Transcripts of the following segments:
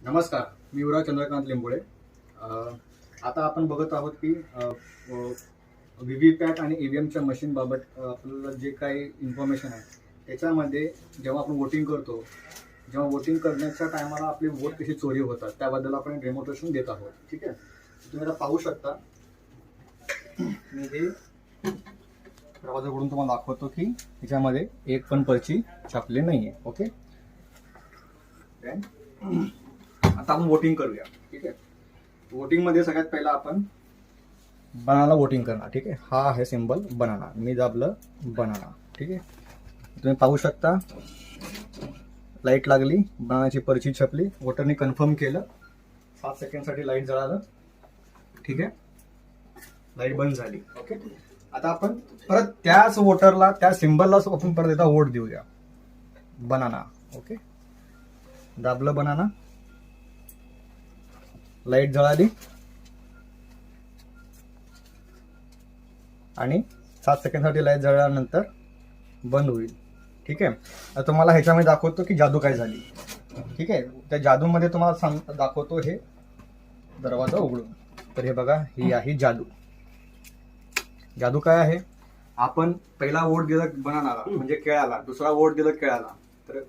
नमस्कार, मी युवराज चंद्रकांत लिंबोळे. आता आपण बघत आहोत की व्हीव्हीपॅट आणि ईव्हीएमच्या मशीनबाबत आपल्याला जे काही इन्फॉर्मेशन आहे त्याच्यामध्ये जेव्हा आपण वोटिंग करतो, जेव्हा वोटिंग करण्याच्या टायमाला आपली वोट कशी चोरी होतात त्याबद्दल आपण डेमॉन्स्ट्रेशन देत आहोत. ठीक आहे, तुम्ही आता पाहू शकता. मी हे दरवाजा उघडून तुम्हाला दाखवतो की त्याच्यामध्ये एक पण पर्ची छापली नाही आहे. ओके, आता आपण वोटिंग करूया. ठीक आहे, वोटिंग मध्ये सगळ्यात पहिला आपण बनाना वोटिंग करणार. ठीक आहे, हा आहे सिंबल बनाना. मी दाबलं बनाना. ठीक आहे, तुम्ही पाहू शकता लाईट लागली, बनानाची पर्ची छपली, वोटरने कन्फर्म केलं, 7 सेकंडसाठी लाईट जळालं. ठीक आहे, लाईट बंद झाली. ओके, आता आपण परत त्याच वोटरला, त्या सिंबलला आपण परत एकदा वोट देऊया, बनाना. ओके, दाबलं बनाना, लाईट जळाली आणि 7 सेकंडसाठी लाईट जळल्यानंतर बंद होईल. ठीक आहे, आता तुम्हाला ह्याच्यामध्ये दाखवतो की जादू काय झाली. ठीक आहे, त्या जादूमध्ये तुम्हाला दाखवतो हे दरवाजा उघडून. तर हे बघा, ही आहे जादू. जादू काय आहे? आपण पहिला वोट दिलं बनानाला म्हणजे केळाला, दुसरा वोट दिलं केळाला. तर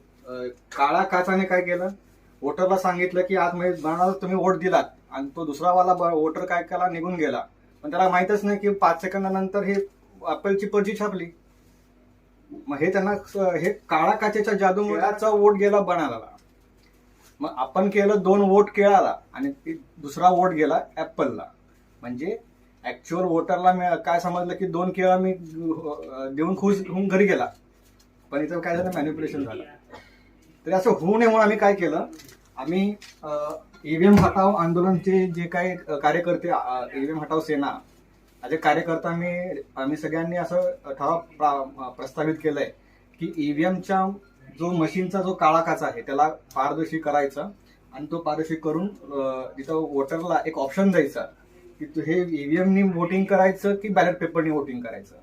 काळा काचाने काय केलं, वोटरला सांगितलं की आतमध्ये बनानाला तुम्ही वोट दिलात आणि तो दुसरा वाला वोटर काय केला, निघून गेला. पण त्याला माहितच नाही की 5 सेकंदानंतर हे ॲपलची पर्ची छापली. मग हे त्यांना हे काळा काचेच्या जादूमुळेचा वोट गेला बनानाला. मग आपण केलं 2 वोट केळाला आणि दुसरा वोट गेला ॲपलला. म्हणजे ऍक्च्युअल वोटरला काय समजलं की 2 केळा मी देऊन खुश होऊन घरी गेला, पण इथं काय झालं, मॅन्युप्युलेशन झालं. तरी असं होऊ नये म्हणून आम्ही काय केलं, आम्ही ईव्हीएम हटाव आंदोलनचे जे काही कार्यकर्ते, ईव्हीएम हटाव सेना जे कार्यकर्ता आम्ही सगळ्यांनी असं ठराव प्रस्तावित केलंय की ईव्हीएमच्या जो मशीनचा जो काळा काचा आहे त्याला पारदर्शी करायचा आणि तो पारदर्शी करून तिथं वोटरला एक ऑप्शन द्यायचा की हे ईव्हीएमनी वोटिंग करायचं की बॅलेट पेपरनी वोटिंग करायचं.